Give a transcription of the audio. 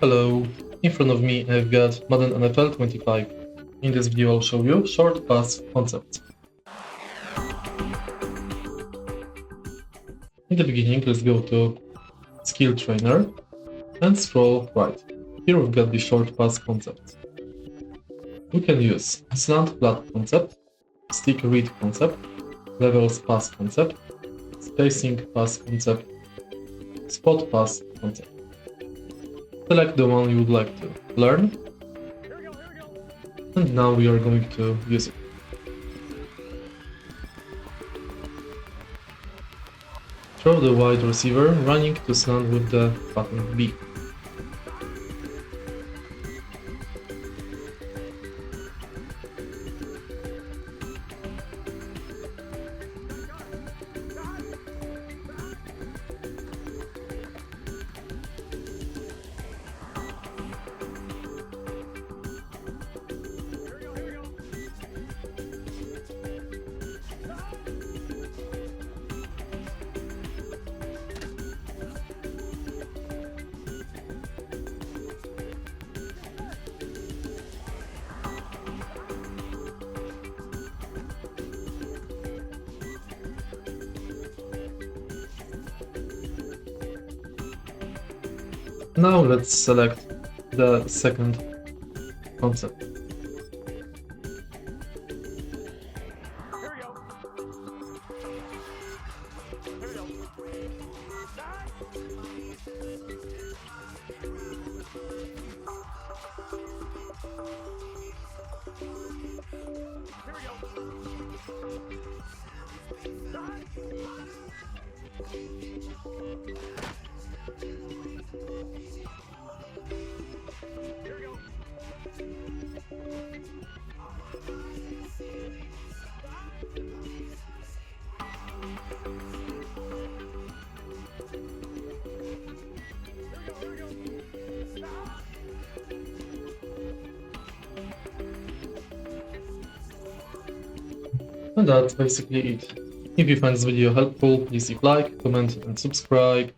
Hello, in front of me I've got Madden NFL 25. In this video I'll show you short pass concepts. In the beginning, let's go to Skill Trainer and scroll right. Here we've got the short pass concepts. We can use slant flat concept, stick read concept, levels pass concept, spacing pass concept, spot pass concept. Select the one you would like to learn, and now we are going to use it. Throw the wide receiver running to slant with the button B. Now let's select the second concept. And that's basically it. If you find this video helpful, please leave a like, comment and subscribe.